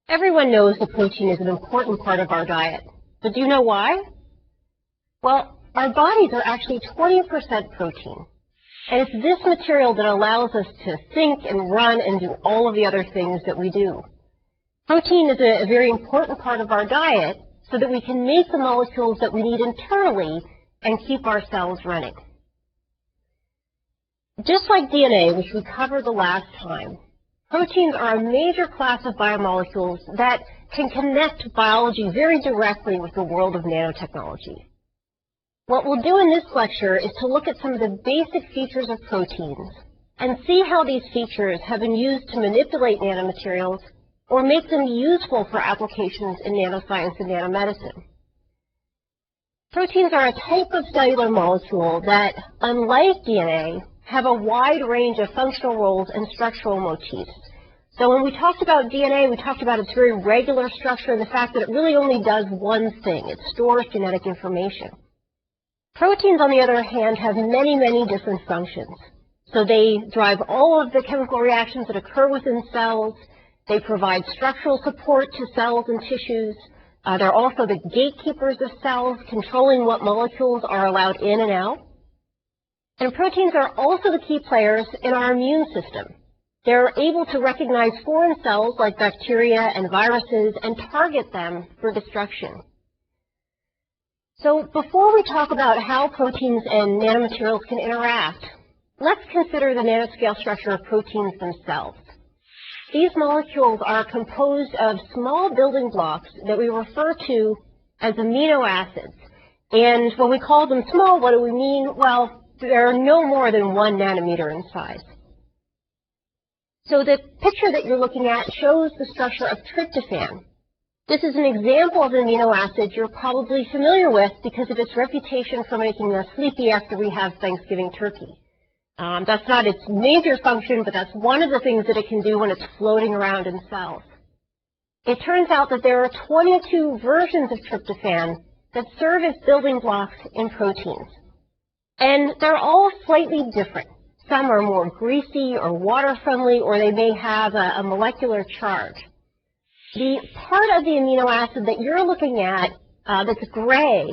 Everyone knows that protein is an important part of our diet, but do you know why? Well, our bodies are actually 20% protein, and it's this material that allows us to think and run and do all of the other things that we do. Protein is a very important part of our diet so that we can make the molecules that we need internally and keep our cells running. Just like DNA, which we covered the last time, proteins are a major class of biomolecules that can connect biology very directly with the world of nanotechnology. What we'll do in this lecture is to look at some of the basic features of proteins and see how these features have been used to manipulate nanomaterials or make them useful for applications in nanoscience and nanomedicine. Proteins are a type of cellular molecule that, unlike DNA, have a wide range of functional roles and structural motifs. So when we talked about DNA, we talked about its very regular structure and the fact that it really only does one thing. It stores genetic information. Proteins, on the other hand, have many, many different functions. So they drive all of the chemical reactions that occur within cells. They provide structural support to cells and tissues. They're also the gatekeepers of cells, controlling what molecules are allowed in and out. And proteins are also the key players in our immune system. They're able to recognize foreign cells like bacteria and viruses and target them for destruction. So before we talk about how proteins and nanomaterials can interact, let's consider the nanoscale structure of proteins themselves. These molecules are composed of small building blocks that we refer to as amino acids. And when we call them small, what do we mean? Well, they're no more than 1 nanometer in size. So the picture that you're looking at shows the structure of tryptophan. This is an example of an amino acid you're probably familiar with because of its reputation for making us sleepy after we have Thanksgiving turkey. That's not its major function, but that's one of the things that it can do when it's floating around in cells. It turns out that there are 22 versions of tryptophan that serve as building blocks in proteins. And they're all slightly different. Some are more greasy or water-friendly, or they may have a molecular charge. The part of the amino acid that you're looking at that's gray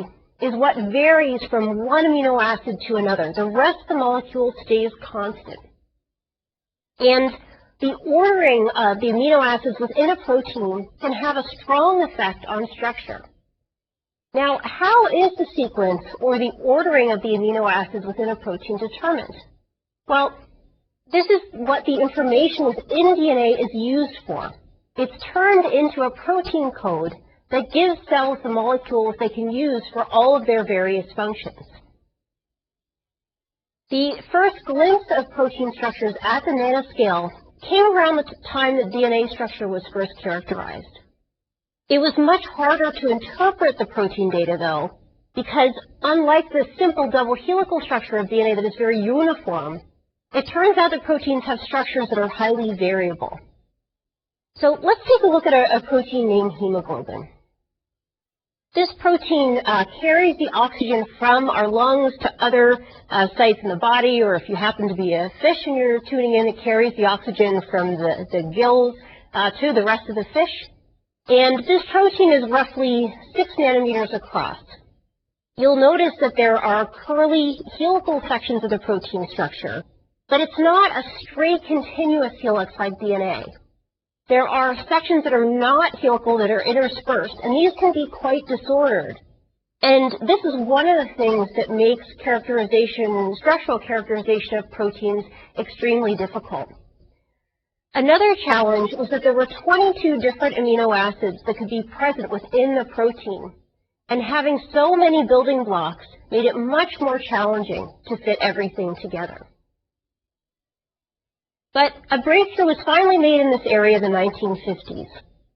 is what varies from one amino acid to another. The rest of the molecule stays constant. And the ordering of the amino acids within a protein can have a strong effect on structure. Now, how is the sequence or the ordering of the amino acids within a protein determined? Well, this is what the information within DNA is used for. It's turned into a protein code that gives cells the molecules they can use for all of their various functions. The first glimpse of protein structures at the nanoscale came around the time that DNA structure was first characterized. It was much harder to interpret the protein data, though, because unlike the simple double helical structure of DNA that is very uniform, it turns out that proteins have structures that are highly variable. So let's take a look at a protein named hemoglobin. This protein carries the oxygen from our lungs to other sites in the body, or if you happen to be a fish and you're tuning in, it carries the oxygen from the gills to the rest of the fish. And this protein is roughly 6 nanometers across. You'll notice that there are curly helical sections of the protein structure, but it's not a straight continuous helix like DNA. There are sections that are not helical that are interspersed, and these can be quite disordered. And this is one of the things that makes characterization, structural characterization of proteins extremely difficult. Another challenge was that there were 22 different amino acids that could be present within the protein, and having so many building blocks made it much more challenging to fit everything together. But a breakthrough was finally made in this area in the 1950s,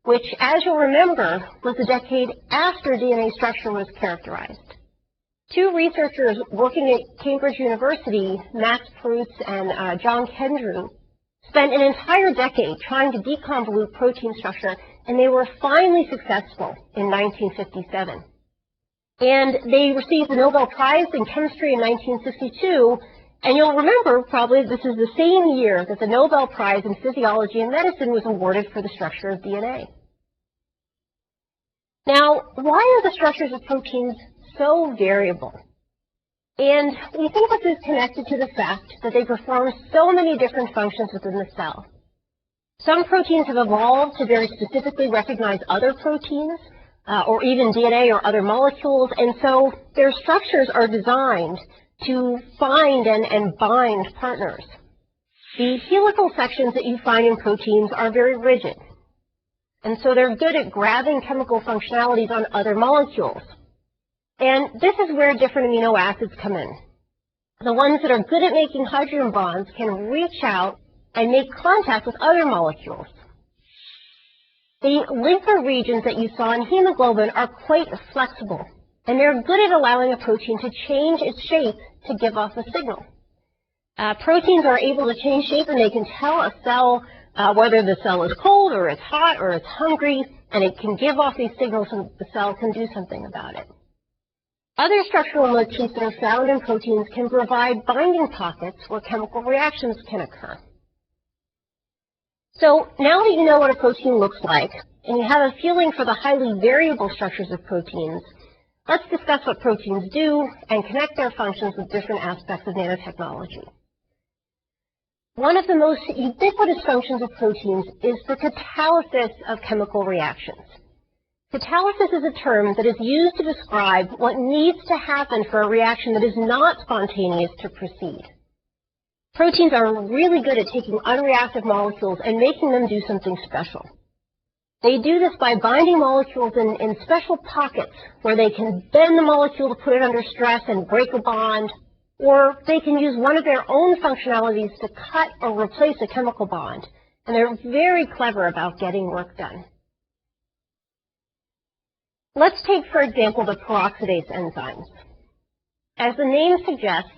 which, as you'll remember, was a decade after DNA structure was characterized. Two researchers working at Cambridge University, Max Perutz and John Kendrew, spent an entire decade trying to deconvolute protein structure, and they were finally successful in 1957. And they received the Nobel Prize in Chemistry in 1962, and you'll remember probably this is the same year that the Nobel Prize in Physiology and Medicine was awarded for the structure of DNA. Now, why are the structures of proteins so variable? And we think this is connected to the fact that they perform so many different functions within the cell. Some proteins have evolved to very specifically recognize other proteins, or even DNA or other molecules, and so their structures are designed to find and bind partners. The helical sections that you find in proteins are very rigid, and so they're good at grabbing chemical functionalities on other molecules. And this is where different amino acids come in. The ones that are good at making hydrogen bonds can reach out and make contact with other molecules. The linker regions that you saw in hemoglobin are quite flexible, and they're good at allowing a protein to change its shape to give off a signal. Proteins are able to change shape, and they can tell a cell whether the cell is cold or it's hot or it's hungry, and it can give off these signals so the cell can do something about it. Other structural motifs that are found in proteins can provide binding pockets where chemical reactions can occur. So now that you know what a protein looks like, and you have a feeling for the highly variable structures of proteins, let's discuss what proteins do and connect their functions with different aspects of nanotechnology. One of the most ubiquitous functions of proteins is the catalysis of chemical reactions. Catalysis is a term that is used to describe what needs to happen for a reaction that is not spontaneous to proceed. Proteins are really good at taking unreactive molecules and making them do something special. They do this by binding molecules in special pockets where they can bend the molecule to put it under stress and break a bond, or they can use one of their own functionalities to cut or replace a chemical bond. And they're very clever about getting work done. Let's take, for example, the peroxidase enzymes. As the name suggests,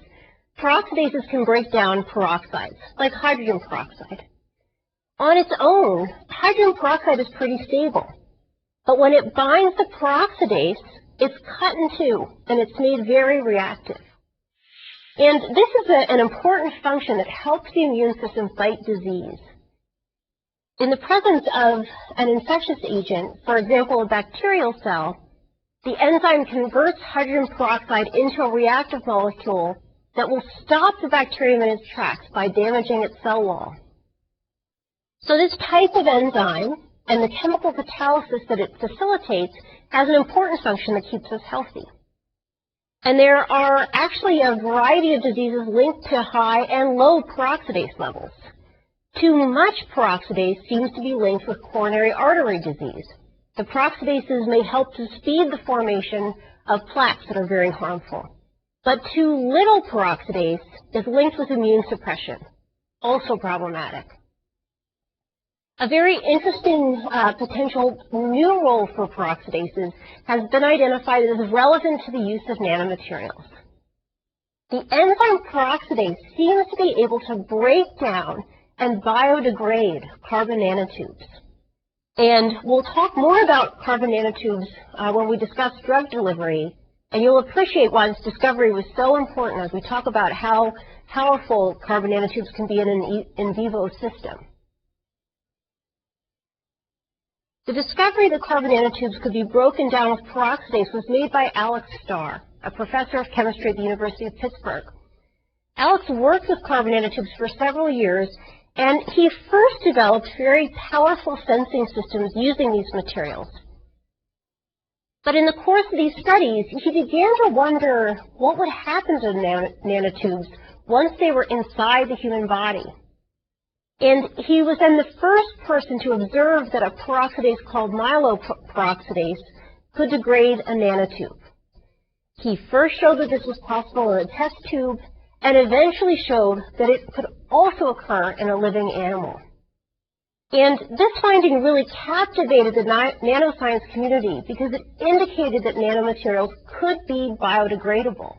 peroxidases can break down peroxides, like hydrogen peroxide. On its own, hydrogen peroxide is pretty stable. But when it binds the peroxidase, it's cut in two, and it's made very reactive. And this is an important function that helps the immune system fight disease. In the presence of an infectious agent, for example, a bacterial cell, the enzyme converts hydrogen peroxide into a reactive molecule that will stop the bacterium in its tracks by damaging its cell wall. So this type of enzyme and the chemical catalysis that it facilitates has an important function that keeps us healthy. And there are actually a variety of diseases linked to high and low peroxidase levels. Too much peroxidase seems to be linked with coronary artery disease. The peroxidases may help to speed the formation of plaques that are very harmful. But too little peroxidase is linked with immune suppression, also problematic. A very interesting potential new role for peroxidases has been identified as relevant to the use of nanomaterials. The enzyme peroxidase seems to be able to break down and biodegrade carbon nanotubes. And we'll talk more about carbon nanotubes when we discuss drug delivery, and you'll appreciate why this discovery was so important as we talk about how powerful carbon nanotubes can be in an in vivo system. The discovery that carbon nanotubes could be broken down with peroxidase was made by Alex Starr, a professor of chemistry at the University of Pittsburgh. Alex worked with carbon nanotubes for several years, and he first developed very powerful sensing systems using these materials. But in the course of these studies, he began to wonder what would happen to nanotubes once they were inside the human body. And he was then the first person to observe that a peroxidase called myeloperoxidase could degrade a nanotube. He first showed that this was possible in a test tube, and eventually showed that it could also occur in a living animal. And this finding really captivated the nanoscience community because it indicated that nanomaterials could be biodegradable.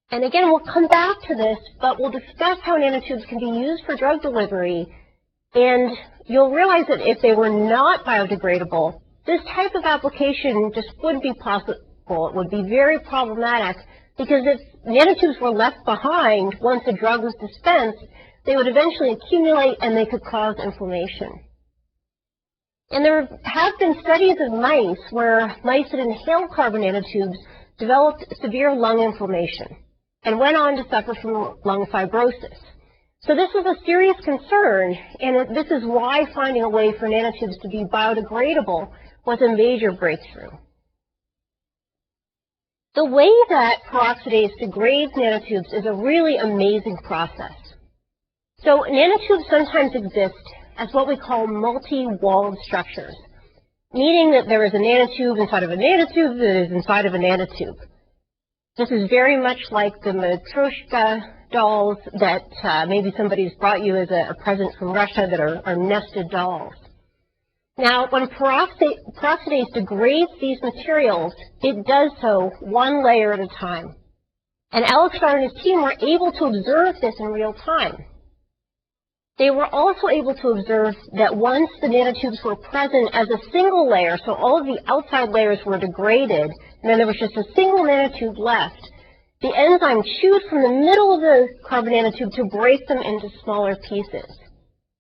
And again, we'll come back to this, but we'll discuss how nanotubes can be used for drug delivery, and you'll realize that if they were not biodegradable, this type of application just wouldn't be possible. It would be very problematic, because if nanotubes were left behind once a drug was dispensed, they would eventually accumulate and they could cause inflammation. And there have been studies of mice where mice that inhaled carbon nanotubes developed severe lung inflammation and went on to suffer from lung fibrosis. So this is a serious concern, and this is why finding a way for nanotubes to be biodegradable was a major breakthrough. The way that peroxidase degrades nanotubes is a really amazing process. So nanotubes sometimes exist as what we call multi-walled structures, meaning that there is a nanotube inside of a nanotube that is inside of a nanotube. This is very much like the Matryoshka dolls that maybe somebody's brought you as a present from Russia that are nested dolls. Now, when peroxidase degrades these materials, it does so one layer at a time. And Alex Starr and his team were able to observe this in real time. They were also able to observe that once the nanotubes were present as a single layer, so all of the outside layers were degraded, and then there was just a single nanotube left, the enzyme chewed from the middle of the carbon nanotube to break them into smaller pieces.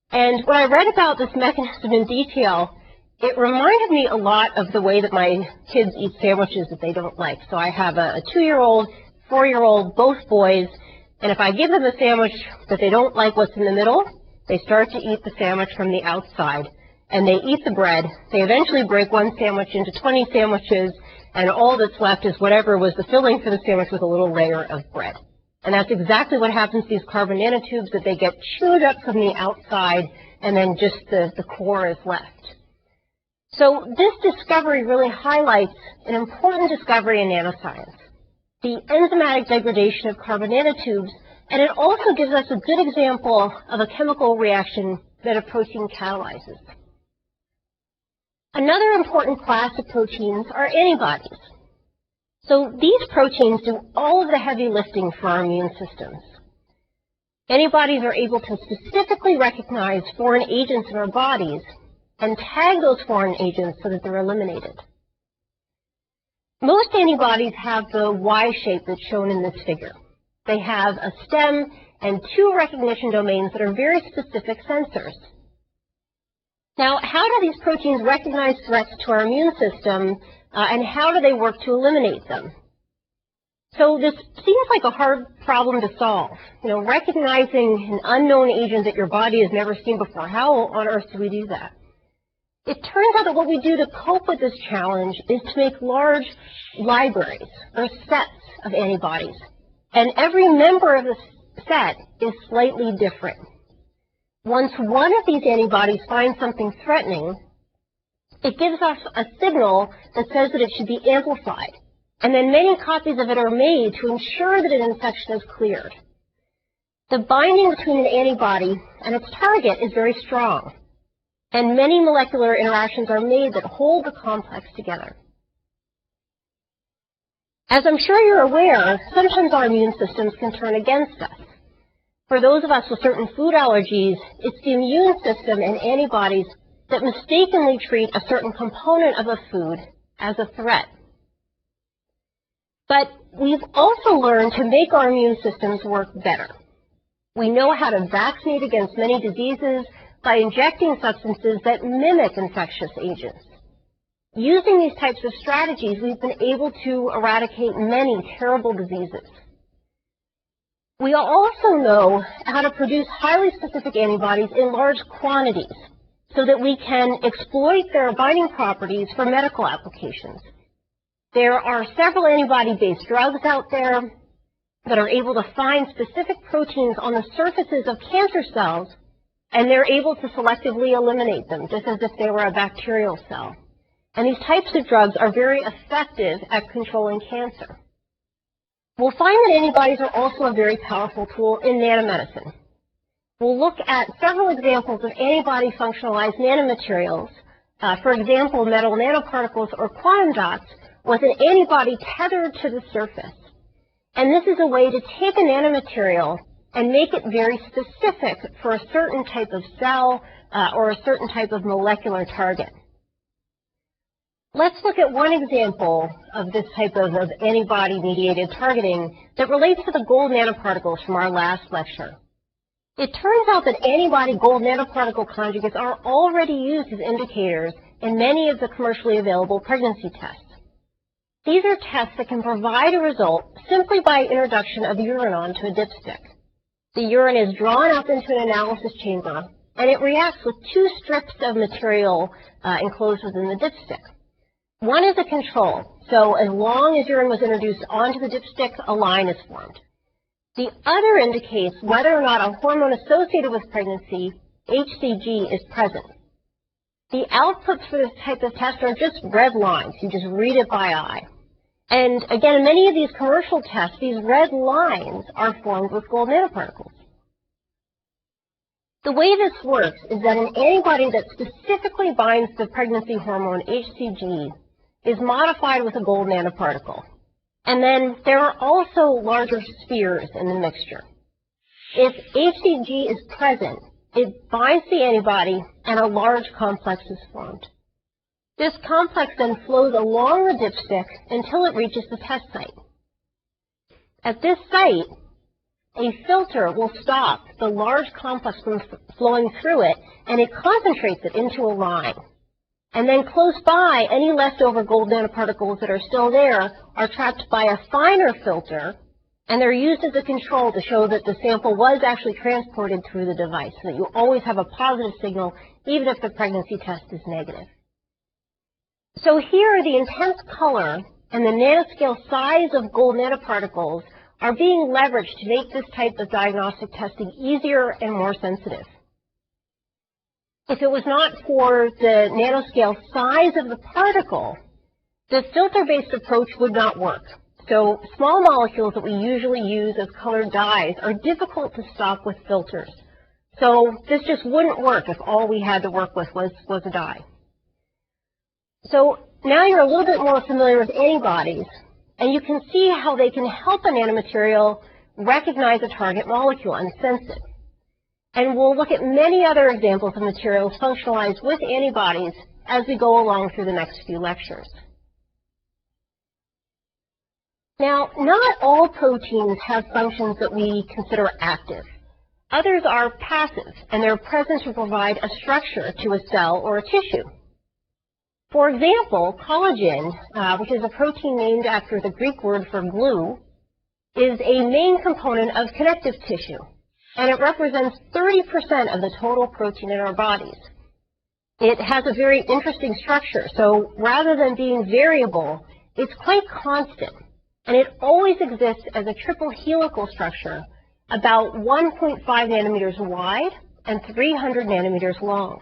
And when I read about this mechanism in detail, it reminded me a lot of the way that my kids eat sandwiches that they don't like. So I have a 2-year-old, 4-year-old, both boys, and if I give them a sandwich that they don't like what's in the middle, they start to eat the sandwich from the outside, and they eat the bread. They eventually break one sandwich into 20 sandwiches, and all that's left is whatever was the filling for the sandwich with a little layer of bread. And that's exactly what happens to these carbon nanotubes, that they get chewed up from the outside, and then just the core is left. So this discovery really highlights an important discovery in nanoscience, the enzymatic degradation of carbon nanotubes, and it also gives us a good example of a chemical reaction that a protein catalyzes. Another important class of proteins are antibodies. So these proteins do all of the heavy lifting for our immune systems. Antibodies are able to specifically recognize foreign agents in our bodies and tag those foreign agents so that they're eliminated. Most antibodies have the Y shape that's shown in this figure. They have a stem and 2 recognition domains that are very specific sensors. Now, how do these proteins recognize threats to our immune system, and how do they work to eliminate them? So this seems like a hard problem to solve. Recognizing an unknown agent that your body has never seen before, how on earth do we do that? It turns out that what we do to cope with this challenge is to make large libraries or sets of antibodies. And every member of the set is slightly different. Once one of these antibodies finds something threatening, it gives us a signal that says that it should be amplified. And then many copies of it are made to ensure that an infection is cleared. The binding between an antibody and its target is very strong, and many molecular interactions are made that hold the complex together. As I'm sure you're aware, sometimes our immune systems can turn against us. For those of us with certain food allergies, it's the immune system and antibodies that mistakenly treat a certain component of a food as a threat. But we've also learned to make our immune systems work better. We know how to vaccinate against many diseases by injecting substances that mimic infectious agents. Using these types of strategies, we've been able to eradicate many terrible diseases. We also know how to produce highly specific antibodies in large quantities so that we can exploit their binding properties for medical applications. There are several antibody-based drugs out there that are able to find specific proteins on the surfaces of cancer cells, and they're able to selectively eliminate them, just as if they were a bacterial cell. And these types of drugs are very effective at controlling cancer. We'll find that antibodies are also a very powerful tool in nanomedicine. We'll look at several examples of antibody-functionalized nanomaterials, for example, metal nanoparticles or quantum dots, with an antibody tethered to the surface. And this is a way to take a nanomaterial and make it very specific for a certain type of cell or a certain type of molecular target. Let's look at one example of this type of antibody-mediated targeting that relates to the gold nanoparticles from our last lecture. It turns out that antibody gold nanoparticle conjugates are already used as indicators in many of the commercially available pregnancy tests. These are tests that can provide a result simply by introduction of urine onto a dipstick. The urine is drawn up into an analysis chamber, and it reacts with two strips of material enclosed within the dipstick. One is a control, so as long as urine was introduced onto the dipstick, a line is formed. The other indicates whether or not a hormone associated with pregnancy, HCG, is present. The outputs for this type of test are just red lines. You just read it by eye. And again, in many of these commercial tests, these red lines are formed with gold nanoparticles. The way this works is that an antibody that specifically binds the pregnancy hormone HCG is modified with a gold nanoparticle. And then there are also larger spheres in the mixture. If HCG is present, it binds the antibody and a large complex is formed. This complex then flows along the dipstick until it reaches the test site. At this site, a filter will stop the large complex from flowing through it, and it concentrates it into a line. And then close by, any leftover gold nanoparticles that are still there are trapped by a finer filter, and they're used as a control to show that the sample was actually transported through the device, so that you always have a positive signal, even if the pregnancy test is negative. So here, the intense color and the nanoscale size of gold nanoparticles are being leveraged to make this type of diagnostic testing easier and more sensitive. If it was not for the nanoscale size of the particle, the filter-based approach would not work. So small molecules that we usually use as colored dyes are difficult to stop with filters. So this just wouldn't work if all we had to work with was a dye. So now you're a little bit more familiar with antibodies, and you can see how they can help a nanomaterial recognize a target molecule and sense it. And we'll look at many other examples of materials functionalized with antibodies as we go along through the next few lectures. Now, not all proteins have functions that we consider active. Others are passive, and they're present to provide a structure to a cell or a tissue. For example, collagen, which is a protein named after the Greek word for glue, is a main component of connective tissue, and it represents 30% of the total protein in our bodies. It has a very interesting structure, so rather than being variable, it's quite constant, and it always exists as a triple helical structure, about 1.5 nanometers wide and 300 nanometers long.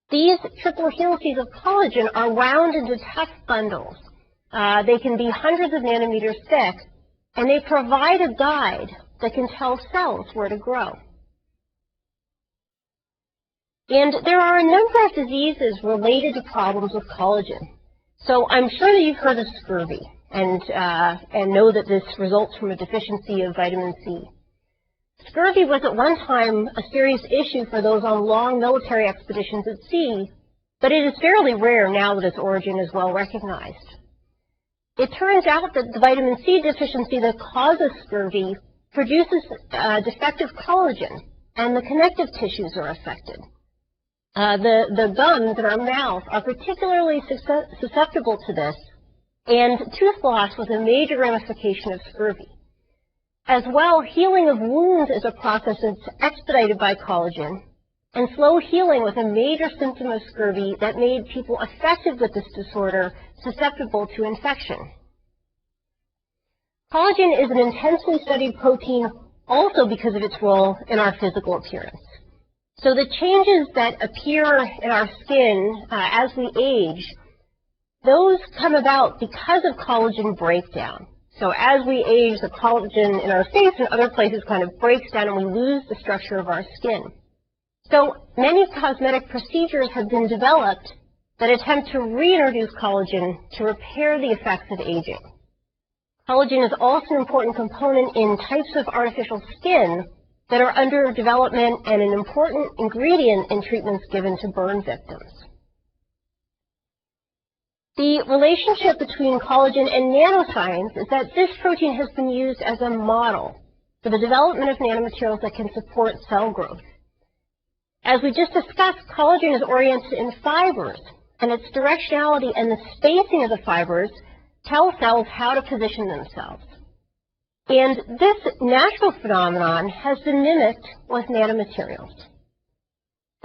These triple helices of collagen are wound into tough bundles. They can be hundreds of nanometers thick, and they provide a guide that can tell cells where to grow. And there are a number of diseases related to problems with collagen. So I'm sure that you've heard of scurvy and know that this results from a deficiency of vitamin C. Scurvy was at one time a serious issue for those on long military expeditions at sea, but it is fairly rare now that its origin is well recognized. It turns out that the vitamin C deficiency that causes scurvy produces defective collagen, and the connective tissues are affected. The gums in our mouth are particularly susceptible to this, and tooth loss was a major ramification of scurvy. As well, healing of wounds is a process that's expedited by collagen, and slow healing was a major symptom of scurvy that made people affected with this disorder susceptible to infection. Collagen is an intensely studied protein also because of its role in our physical appearance. So the changes that appear in our skin as we age, those come about because of collagen breakdown. So as we age, the collagen in our face and other places kind of breaks down and we lose the structure of our skin. So many cosmetic procedures have been developed that attempt to reintroduce collagen to repair the effects of aging. Collagen is also an important component in types of artificial skin that are under development and an important ingredient in treatments given to burn victims. The relationship between collagen and nanoscience is that this protein has been used as a model for the development of nanomaterials that can support cell growth. As we just discussed, collagen is oriented in fibers, and its directionality and the spacing of the fibers tell cells how to position themselves. And this natural phenomenon has been mimicked with nanomaterials.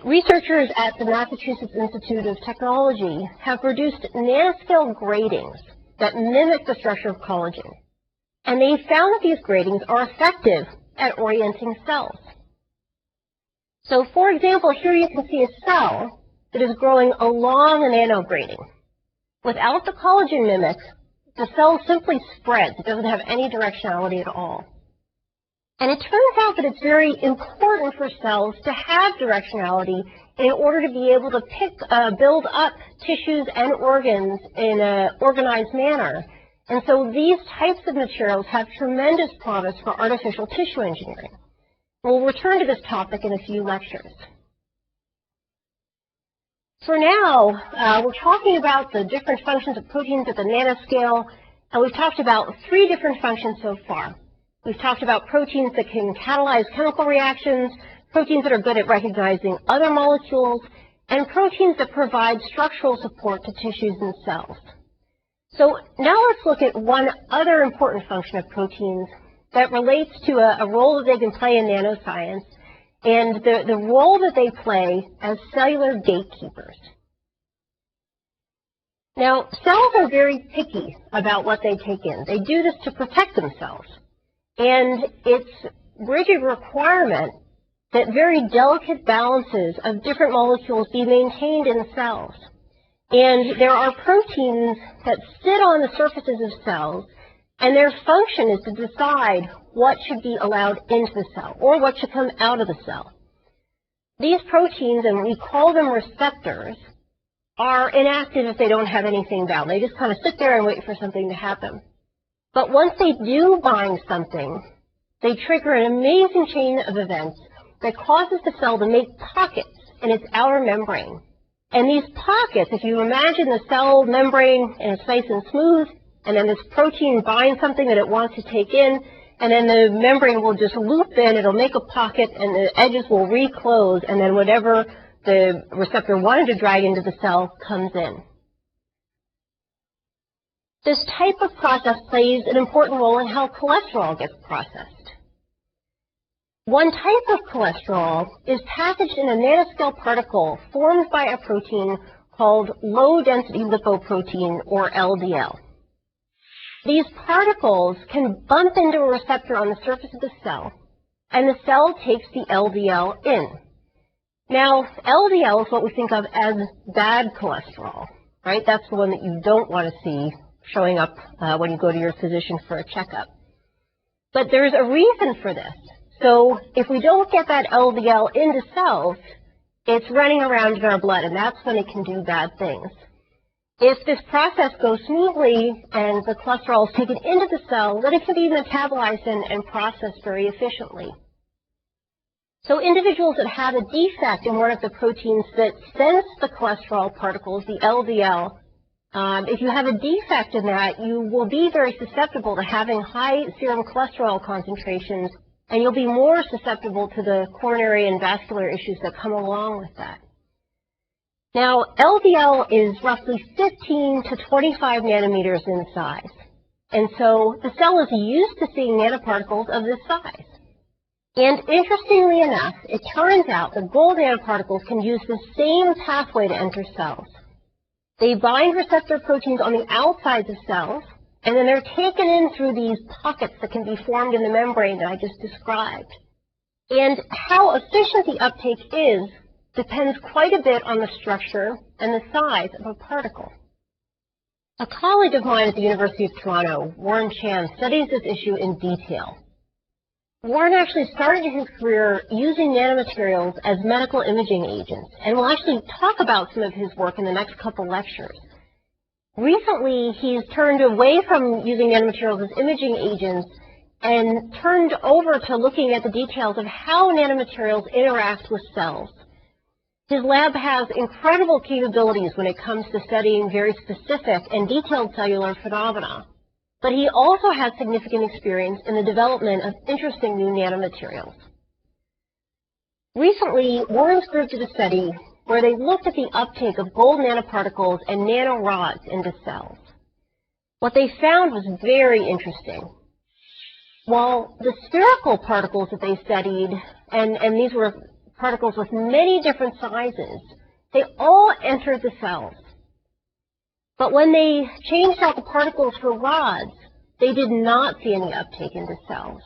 Researchers at the Massachusetts Institute of Technology have produced nanoscale gratings that mimic the structure of collagen. And they found that these gratings are effective at orienting cells. So, for example, here you can see a cell that is growing along a nano grating. Without the collagen mimic, the cell simply spreads. It doesn't have any directionality at all. And it turns out that it's very important for cells to have directionality in order to be able to build up tissues and organs in an organized manner. And so these types of materials have tremendous promise for artificial tissue engineering. We'll return to this topic in a few lectures. For now, we're talking about the different functions of proteins at the nanoscale, and we've talked about 3 different functions so far. We've talked about proteins that can catalyze chemical reactions, proteins that are good at recognizing other molecules, and proteins that provide structural support to tissues and cells. So now let's look at one other important function of proteins that relates to a role that they can play in nanoscience, and the role that they play as cellular gatekeepers. Now, cells are very picky about what they take in. They do this to protect themselves. And it's rigid requirement that very delicate balances of different molecules be maintained in cells. And there are proteins that sit on the surfaces of cells, and their function is to decide what should be allowed into the cell or what should come out of the cell. These proteins, and we call them receptors, are inactive if they don't have anything bound. They just kind of sit there and wait for something to happen. But once they do bind something, they trigger an amazing chain of events that causes the cell to make pockets in its outer membrane. And these pockets, if you imagine the cell membrane and it's nice and smooth, and then this protein binds something that it wants to take in, and then the membrane will just loop in, it'll make a pocket, and the edges will reclose, and then whatever the receptor wanted to drag into the cell comes in. This type of process plays an important role in how cholesterol gets processed. One type of cholesterol is packaged in a nanoscale particle formed by a protein called low-density lipoprotein, or LDL. These particles can bump into a receptor on the surface of the cell, and the cell takes the LDL in. Now, LDL is what we think of as bad cholesterol, right? That's the one that you don't want to see showing up when you go to your physician for a checkup. But there's a reason for this. So if we don't get that LDL into cells, it's running around in our blood, and that's when it can do bad things. If this process goes smoothly and the cholesterol is taken into the cell, then it can be metabolized and processed very efficiently. So individuals that have a defect in one of the proteins that sense the cholesterol particles, the LDL, if you have a defect in that, you will be very susceptible to having high serum cholesterol concentrations, and you'll be more susceptible to the coronary and vascular issues that come along with that. Now, LDL is roughly 15 to 25 nanometers in size, and so the cell is used to seeing nanoparticles of this size. And interestingly enough, it turns out that gold nanoparticles can use the same pathway to enter cells. They bind receptor proteins on the outsides of cells, and then they're taken in through these pockets that can be formed in the membrane that I just described. And how efficient the uptake is depends quite a bit on the structure and the size of a particle. A colleague of mine at the University of Toronto, Warren Chan, studies this issue in detail. Warren actually started his career using nanomaterials as medical imaging agents, and we'll actually talk about some of his work in the next couple lectures. Recently, he's turned away from using nanomaterials as imaging agents and turned over to looking at the details of how nanomaterials interact with cells. His lab has incredible capabilities when it comes to studying very specific and detailed cellular phenomena. but he also has significant experience in the development of interesting new nanomaterials. Recently, Warren's group did a study where they looked at the uptake of gold nanoparticles and nanorods into cells. What they found was very interesting. While the spherical particles that they studied, and these were particles with many different sizes, they all entered the cells. But when they changed out the particles for rods, they did not see any uptake into cells.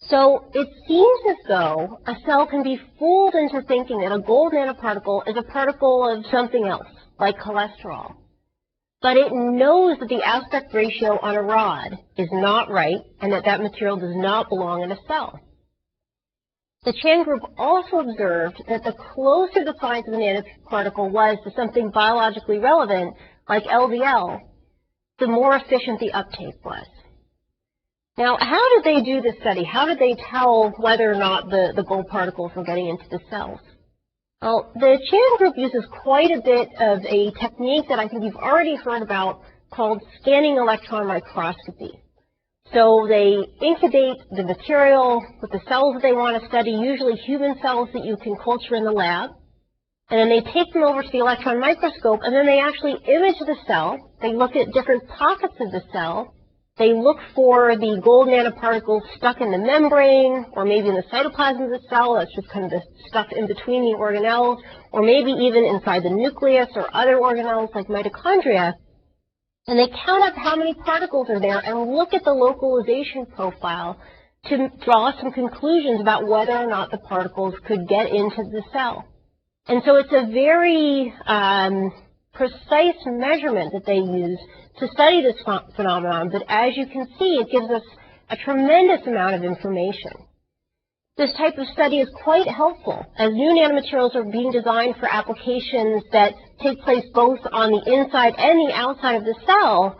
So it seems as though a cell can be fooled into thinking that a gold nanoparticle is a particle of something else, like cholesterol. But it knows that the aspect ratio on a rod is not right and that that material does not belong in a cell. The Chan group also observed that the closer the size of the nanoparticle was to something biologically relevant, like LDL, the more efficient the uptake was. Now, how did they do this study? How did they tell whether or not the gold particles were getting into the cells? Well, the Chan group uses quite a bit of a technique that I think you've already heard about called scanning electron microscopy. So they incubate the material with the cells that they want to study, usually human cells that you can culture in the lab. And then they take them over to the electron microscope, and then they actually image the cell. They look at different pockets of the cell. They look for the gold nanoparticles stuck in the membrane, or maybe in the cytoplasm of the cell. That's just kind of the stuff in between the organelles, or maybe even inside the nucleus or other organelles like mitochondria. And they count up how many particles are there and look at the localization profile to draw some conclusions about whether or not the particles could get into the cell. And so it's a very precise measurement that they use to study this phenomenon, but as you can see, it gives us a tremendous amount of information. This type of study is quite helpful as new nanomaterials are being designed for applications that take place both on the inside and the outside of the cell.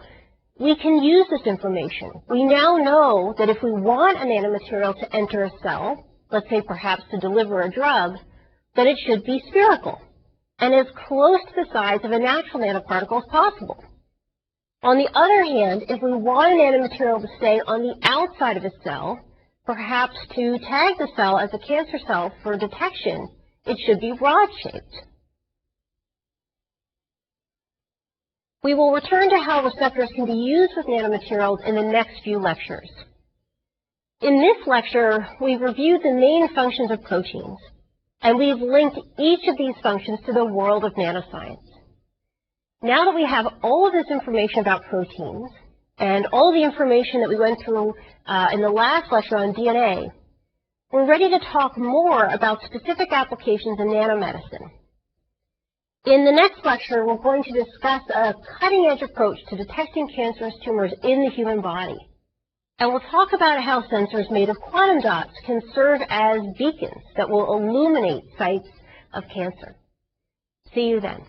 We can use this information. We now know that if we want a nanomaterial to enter a cell, let's say perhaps to deliver a drug, that it should be spherical and as close to the size of a natural nanoparticle as possible. On the other hand, if we want a nanomaterial to stay on the outside of a cell, perhaps to tag the cell as a cancer cell for detection, it should be rod-shaped. We will return to how receptors can be used with nanomaterials in the next few lectures. In this lecture, we've reviewed the main functions of proteins, and we've linked each of these functions to the world of nanoscience. Now that we have all of this information about proteins, and all the information that we went through in the last lecture on DNA, we're ready to talk more about specific applications in nanomedicine. In the next lecture, we're going to discuss a cutting-edge approach to detecting cancerous tumors in the human body. And we'll talk about how sensors made of quantum dots can serve as beacons that will illuminate sites of cancer. See you then.